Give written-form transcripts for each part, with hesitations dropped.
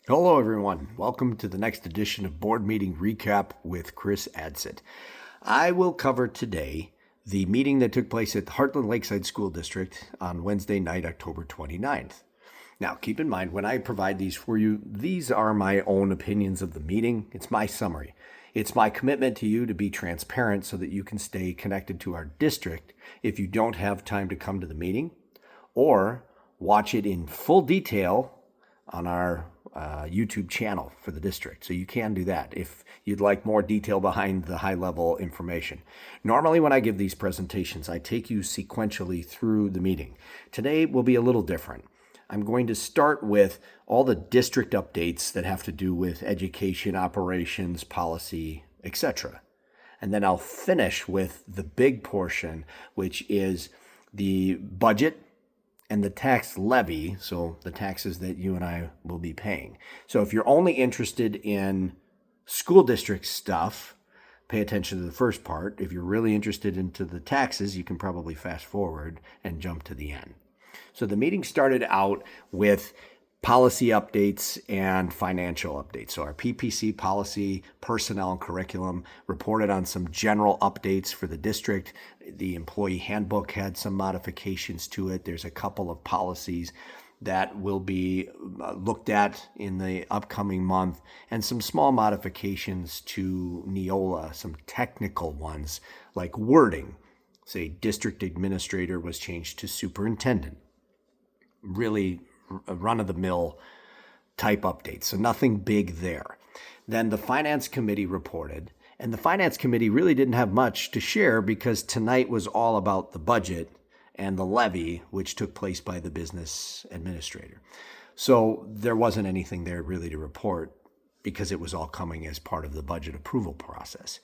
Hello, everyone. Welcome to the next edition of Board Meeting Recap with Chris Adsit. I will cover today the meeting that took place at the Hartland Lakeside School District on Wednesday night, October 29th. Now, keep in mind, when I provide these for you, these are my own opinions of the meeting. It's my summary. It's my commitment to you to be transparent so that you can stay connected to our district if you don't have time to come to the meeting or watch it in full detail on our YouTube channel for the district. So you can do that if you'd like more detail behind the high level information. Normally, when I give these presentations, I take you sequentially through the meeting. Today will be a little different. I'm going to start with all the district updates that have to do with education, operations, policy, etc. And then I'll finish with the big portion, which is the budget and the tax levy, so the taxes that you and I will be paying. So if you're only interested in school district stuff, pay attention to the first part. If you're really interested into the taxes, you can probably fast forward and jump to the end. So the meeting started out with policy updates and financial updates. So our PPC policy, personnel and curriculum reported on some general updates for the district. The employee handbook had some modifications to it. There's a couple of policies that will be looked at in the upcoming month, and some small modifications to Neola, some technical ones like wording. Say district administrator was changed to superintendent. Really run-of-the-mill type updates, so nothing big there. Then the Finance Committee reported, and the Finance Committee really didn't have much to share because tonight was all about the budget and the levy, which took place by the business administrator. So there wasn't anything there really to report because it was all coming as part of the budget approval process.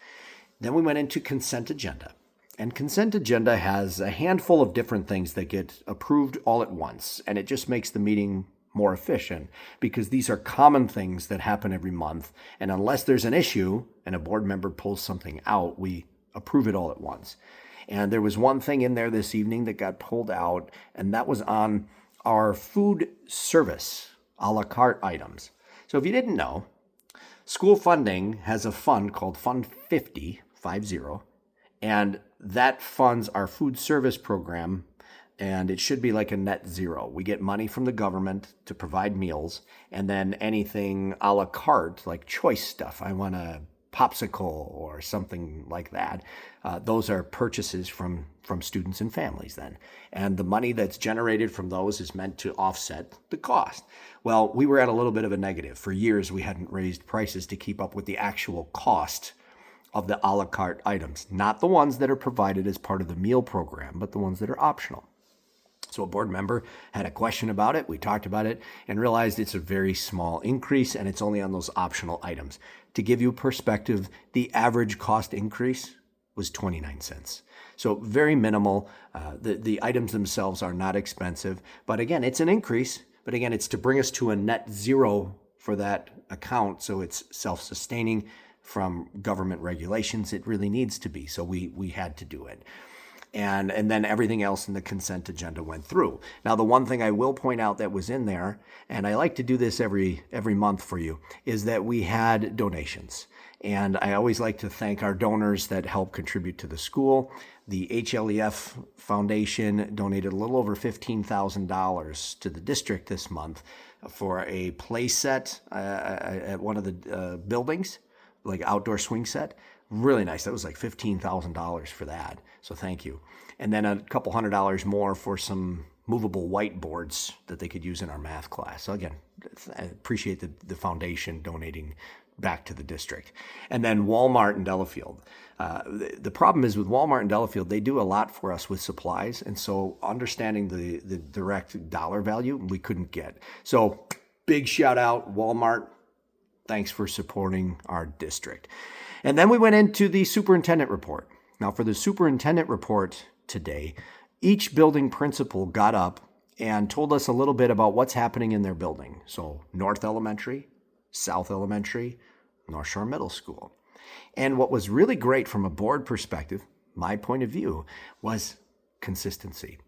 Then we went into consent agenda. And consent agenda has a handful of different things that get approved all at once, and it just makes the meeting more efficient because these are common things that happen every month, and unless there's an issue and a board member pulls something out, we approve it all at once. And there was one thing in there this evening that got pulled out, and that was on our food service a la carte items. So if you didn't know, school funding has a fund called Fund 50, and that funds our food service program, and it should be like a net zero. We get money from the government to provide meals, and then anything a la carte, like choice stuff, I want a popsicle or something like that, those are purchases from students and families then. And the money that's generated from those is meant to offset the cost. Well, we were at a little bit of a negative. For years, we hadn't raised prices to keep up with the actual cost of the a la carte items, not the ones that are provided as part of the meal program, but the ones that are optional. So a board member had a question about it. We talked about it and realized it's a very small increase and it's only on those optional items. To give you perspective, the average cost increase was 29 cents. So very minimal. The items themselves are not expensive, but again, it's an increase. But again, it's to bring us to a net zero for that account, so it's self-sustaining from government regulations. It really needs to be, so we had to do it. And then everything else in the consent agenda went through. Now, the one thing I will point out that was in there, and I like to do this every month for you, is that we had donations. And I always like to thank our donors that help contribute to the school. The HLEF Foundation donated a little over $15,000 to the district this month for a play set at one of the buildings, like outdoor swing set. Really nice. That was like $15,000 for that. So thank you. And then a couple $100 more for some movable whiteboards that they could use in our math class. So again, I appreciate the foundation donating back to the district. And then Walmart and Delafield. The problem is with Walmart and Delafield, they do a lot for us with supplies. And so understanding the direct dollar value, we couldn't get. So big shout out, Walmart. Thanks for supporting our district. And then we went into the superintendent report. Now, for the superintendent report today, each building principal got up and told us a little bit about what's happening in their building. So North Elementary, South Elementary, North Shore Middle School. And what was really great from a board perspective, my point of view, was consistency.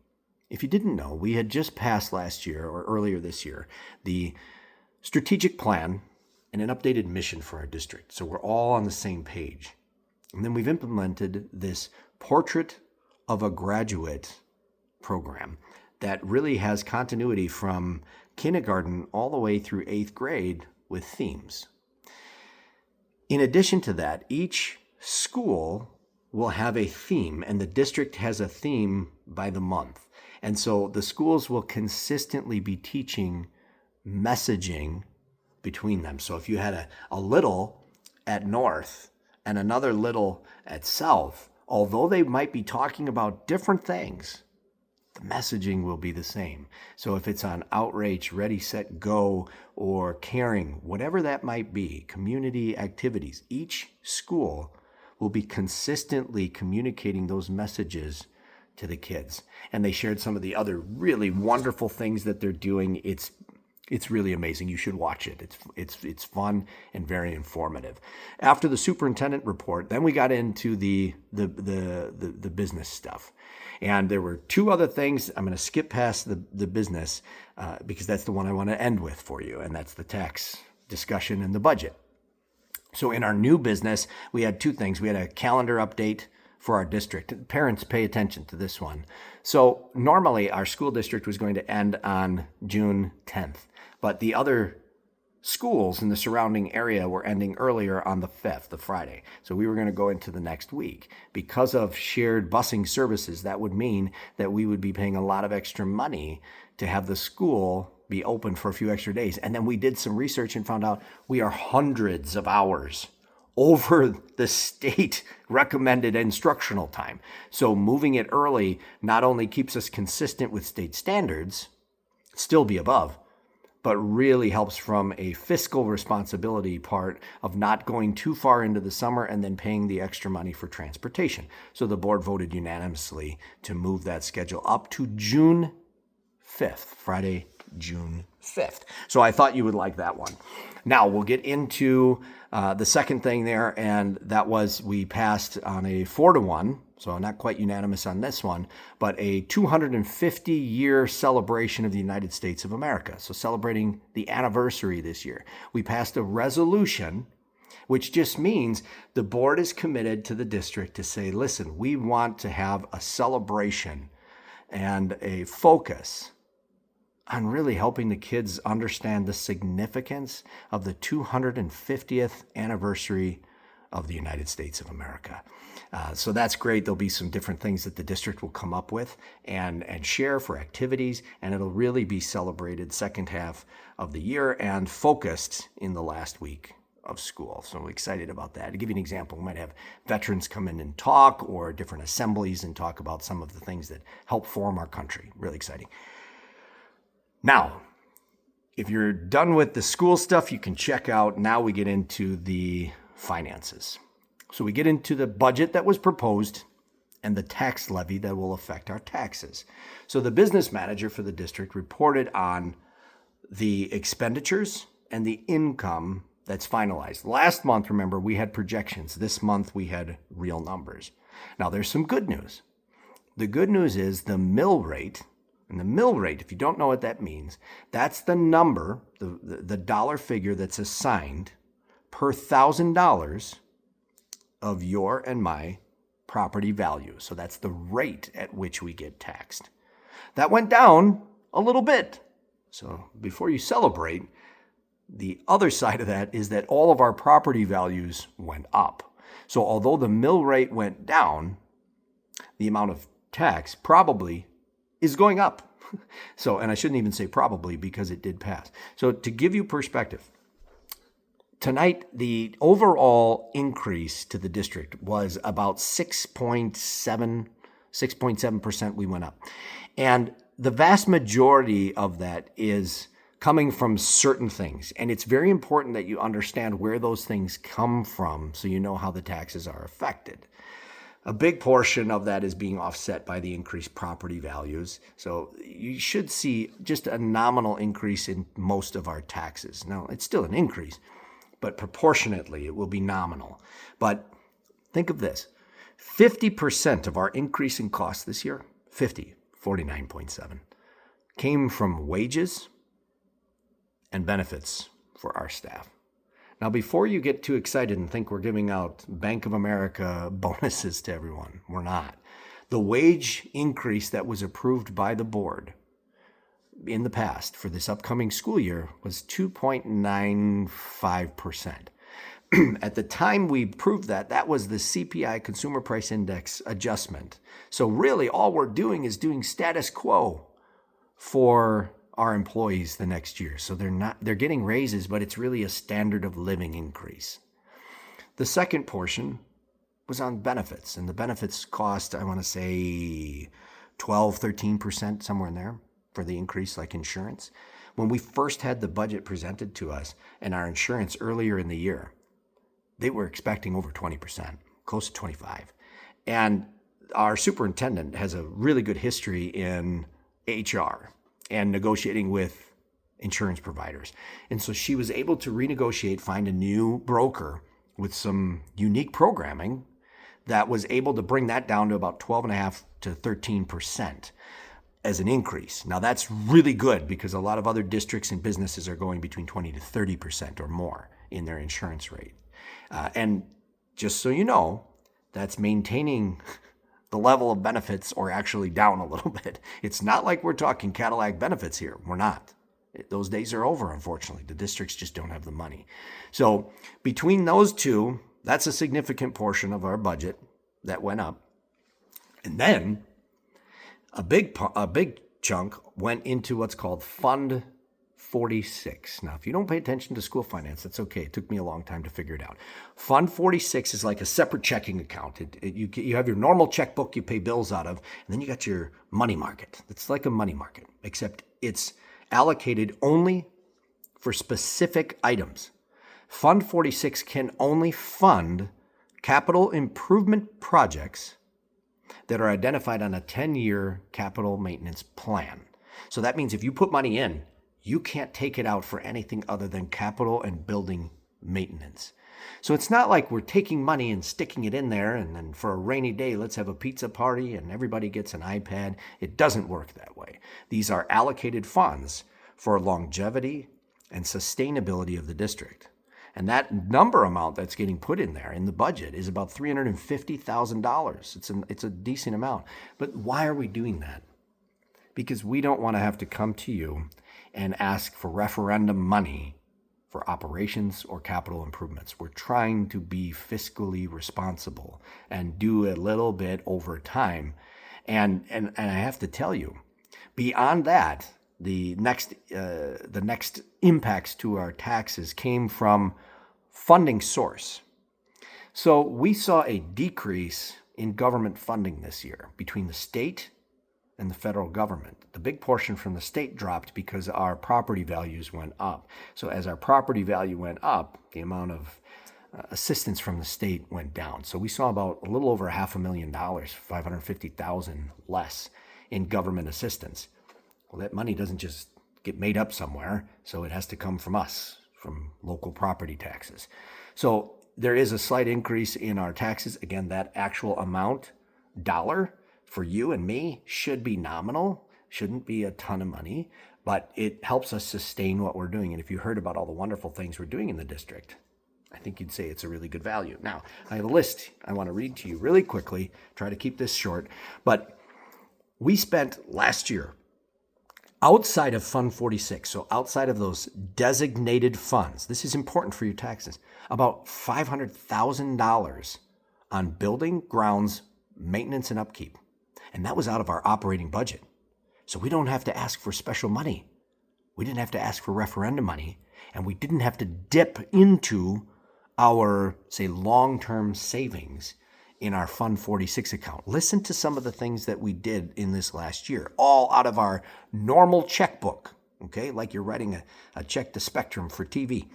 If you didn't know, we had just passed last year or earlier this year the strategic plan and an updated mission for our district. So we're all on the same page. And then we've implemented this Portrait of a Graduate program that really has continuity from kindergarten all the way through 8th grade with themes. In addition to that, each school will have a theme, and the district has a theme by the month. And so the schools will consistently be teaching messaging between them. So if you had a little at North and another little at South, although they might be talking about different things, the messaging will be the same. So if it's on outreach, ready, set, go, or caring, whatever that might be, community activities, each school will be consistently communicating those messages to the kids. And they shared some of the other really wonderful things that they're doing. It's really amazing. You should watch it. It's fun and very informative. After the superintendent report, then we got into the business stuff. And there were two other things. I'm going to skip past the business because that's the one I want to end with for you, and that's the tax discussion and the budget. So in our new business, we had two things. We had a calendar update for our district. Parents, pay attention to this one. So normally our school district was going to end on June 10th, but the other schools in the surrounding area were ending earlier on the 5th, the Friday. So we were going to go into the next week. Because of shared busing services, that would mean that we would be paying a lot of extra money to have the school be open for a few extra days. And then we did some research and found out we are hundreds of hours over the state recommended instructional time. So moving it early not only keeps us consistent with state standards, still be above, but really helps from a fiscal responsibility part of not going too far into the summer and then paying the extra money for transportation. So the board voted unanimously to move that schedule up to June 5th, Friday, June 5th. So I thought you would like that one. Now we'll get into the second thing there, and that was we passed on a 4-1, so not quite unanimous on this one, but a 250-year celebration of the United States of America. So celebrating the anniversary this year. We passed a resolution, which just means the board is committed to the district to say, listen, we want to have a celebration and a focus on really helping the kids understand the significance of the 250th anniversary of the United States of America. So that's great. There'll be some different things that the district will come up with and share for activities, and it'll really be celebrated second half of the year and focused in the last week of school. So I'm excited about that. To give you an example, we might have veterans come in and talk, or different assemblies and talk about some of the things that help form our country. Really exciting. Now, if you're done with the school stuff, you can check out. Now we get into the finances. So we get into the budget that was proposed and the tax levy that will affect our taxes. So the business manager for the district reported on the expenditures and the income that's finalized. Last month, remember, we had projections. This month, we had real numbers. Now, there's some good news. The good news is the mill rate. And the mill rate, if you don't know what that means, that's the number, the dollar figure that's assigned per $1,000 of your and my property value. So that's the rate at which we get taxed. That went down a little bit. So before you celebrate, the other side of that is that all of our property values went up. So although the mill rate went down, the amount of tax probably is going up. So, and I shouldn't even say probably because it did pass. So to give you perspective, tonight, the overall increase to the district was about 6.7% we went up. And the vast majority of that is coming from certain things. And it's very important that you understand where those things come from so you know how the taxes are affected. A big portion of that is being offset by the increased property values. So you should see just a nominal increase in most of our taxes. Now, it's still an increase, but proportionately it will be nominal. But think of this. 50% of our increase in costs this year, 49.7, came from wages and benefits for our staff. Now, before you get too excited and think we're giving out Bank of America bonuses to everyone, we're not. The wage increase that was approved by the board in the past for this upcoming school year was 2.95%. At the time we proved that, that was the CPI, Consumer Price Index adjustment. So really all we're doing is doing status quo for our employees the next year. So they're getting raises, but it's really a standard of living increase. The second portion was on benefits, and the benefits cost, I want to say 12, 13%, somewhere in there for the increase, like insurance. When we first had the budget presented to us and our insurance earlier in the year, they were expecting over 20%, close to 25. And our superintendent has a really good history in HR and negotiating with insurance providers. And so she was able to renegotiate, find a new broker with some unique programming that was able to bring that down to about 12.5 to 13% as an increase. Now that's really good because a lot of other districts and businesses are going between 20 to 30% or more in their insurance rate. And just so you know, that's maintaining the level of benefits or actually down a little bit. It's not like we're talking Cadillac benefits here. We're not. Those days are over, unfortunately. The districts just don't have the money. So between those two, that's a significant portion of our budget that went up. And then a big chunk went into what's called Fund 46. Now, if you don't pay attention to school finance, that's okay. It took me a long time to figure it out. Fund 46 is like a separate checking account. You have your normal checkbook you pay bills out of, and then you got your money market. It's like a money market, except it's allocated only for specific items. Fund 46 can only fund capital improvement projects that are identified on a 10-year capital maintenance plan. So that means if you put money in, you can't take it out for anything other than capital and building maintenance. So it's not like we're taking money and sticking it in there and then for a rainy day, let's have a pizza party and everybody gets an iPad. It doesn't work that way. These are allocated funds for longevity and sustainability of the district. And that number amount that's getting put in there in the budget is about $350,000. It's a decent amount. But why are we doing that? Because we don't want to have to come to you and ask for referendum money for operations or capital improvements. We're trying to be fiscally responsible and do a little bit over time. And I have to tell you, beyond that, the next impacts to our taxes came from funding source. So we saw a decrease in government funding this year between the state and the federal government. The big portion from the state dropped because our property values went up. So as our property value went up, the amount of assistance from the state went down. So we saw about a little over $500,000, $550,000 less in government assistance. Well, that money doesn't just get made up somewhere, so it has to come from us, from local property taxes. So there is a slight increase in our taxes. Again, that actual amount, dollar, for you and me should be nominal, shouldn't be a ton of money, but it helps us sustain what we're doing. And if you heard about all the wonderful things we're doing in the district, I think you'd say it's a really good value. Now, I have a list I want to read to you really quickly, try to keep this short, but we spent last year, outside of Fund 46, so outside of those designated funds, this is important for your taxes, about $500,000 on building, grounds, maintenance, and upkeep. And that was out of our operating budget. So we don't have to ask for special money. We didn't have to ask for referendum money. And we didn't have to dip into our, say, long-term savings in our Fund 46 account. Listen to some of the things that we did in this last year, all out of our normal checkbook, okay? Like you're writing a check to Spectrum for TV.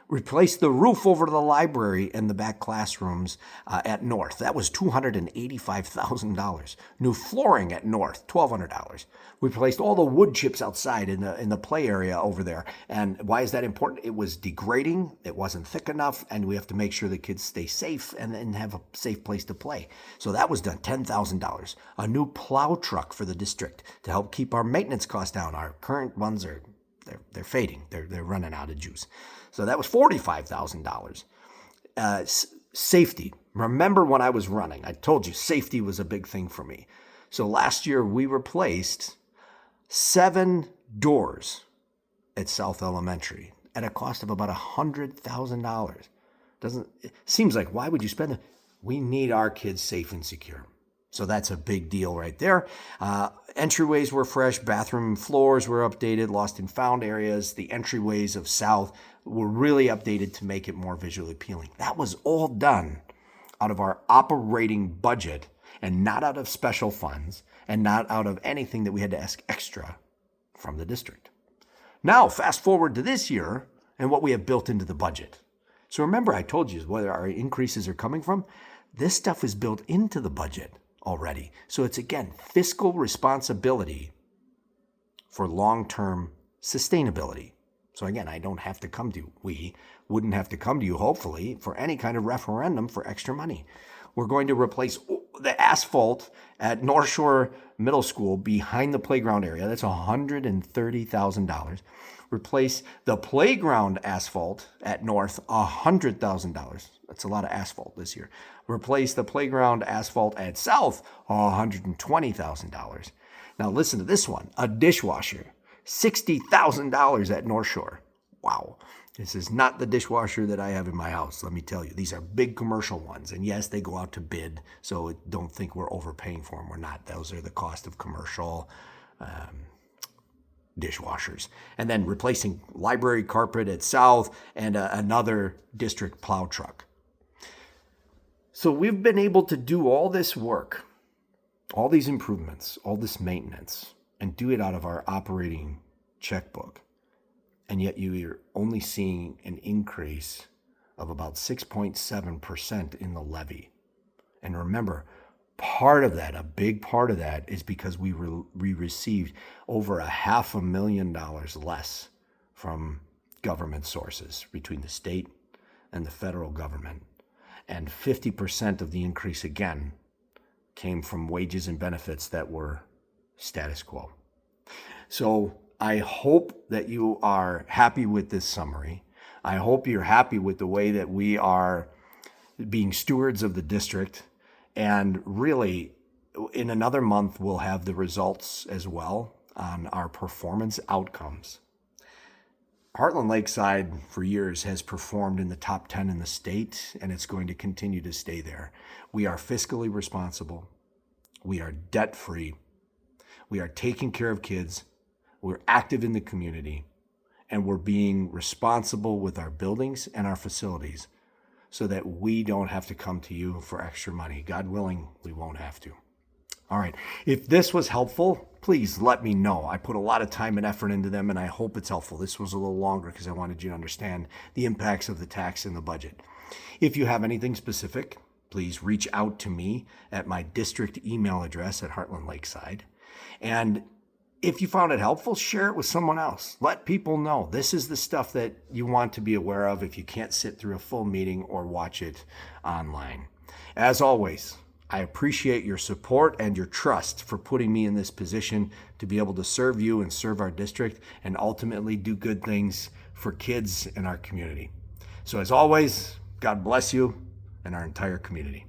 Replaced the roof over to the library and the back classrooms at North. That was $285,000. New flooring at North, $1,200. We replaced all the wood chips outside in the play area over there. And why is that important? It was degrading, it wasn't thick enough, and we have to make sure the kids stay safe and have a safe place to play. So that was done, $10,000. A new plow truck for the district to help keep our maintenance costs down. Our current ones are they're fading. They're running out of juice. So that was $45,000. Safety. Remember when I was running, I told you safety was a big thing for me. So last year we replaced 7 doors at South Elementary at a cost of about $100,000. It seems like, why would you spend it? We need our kids safe and secure. So that's a big deal right there. Entryways were fresh, bathroom floors were updated, lost and found areas. The entryways of South were really updated to make it more visually appealing. That was all done out of our operating budget and not out of special funds and not out of anything that we had to ask extra from the district. Now, fast forward to this year and what we have built into the budget. So remember, I told you where our increases are coming from. This stuff is built into the budget already. So it's, again, fiscal responsibility for long-term sustainability. So again, I don't have to come to you. We wouldn't have to come to you, hopefully, for any kind of referendum for extra money. We're going to replace the asphalt at North Shore Middle School behind the playground area. That's $130,000. Replace the playground asphalt at North, $100,000. That's a lot of asphalt this year. Replace the playground asphalt at South, $120,000. Now listen to this one, a dishwasher, $60,000 at North Shore. Wow. This is not the dishwasher that I have in my house, let me tell you. These are big commercial ones. And yes, they go out to bid, so don't think we're overpaying for them. We're not. Those are the cost of commercial dishwashers. And then replacing library carpet at South and another district plow truck. So we've been able to do all this work, all these improvements, all this maintenance, and do it out of our operating checkbook. And yet you're only seeing an increase of about 6.7% in the levy. And remember, part of that, a big part of that, is because we received over $500,000 less from government sources between the state and the federal government. And 50% of the increase, again, came from wages and benefits that were status quo. So I hope that you are happy with this summary. I hope you're happy with the way that we are being stewards of the district. And really, in another month, we'll have the results as well on our performance outcomes. Hartland Lakeside, for years, has performed in the top 10 in the state, and it's going to continue to stay there. We are fiscally responsible. We are debt-free. We are taking care of kids. We're active in the community, and we're being responsible with our buildings and our facilities so that we don't have to come to you for extra money. God willing, we won't have to. All right. If this was helpful, please let me know. I put a lot of time and effort into them, and I hope it's helpful. This was a little longer because I wanted you to understand the impacts of the tax in the budget. If you have anything specific, please reach out to me at my district email address at Hartland Lakeside. And if you found it helpful, share it with someone else. Let people know. This is the stuff that you want to be aware of if you can't sit through a full meeting or watch it online. As always, I appreciate your support and your trust for putting me in this position to be able to serve you and serve our district and ultimately do good things for kids in our community. So as always, God bless you and our entire community.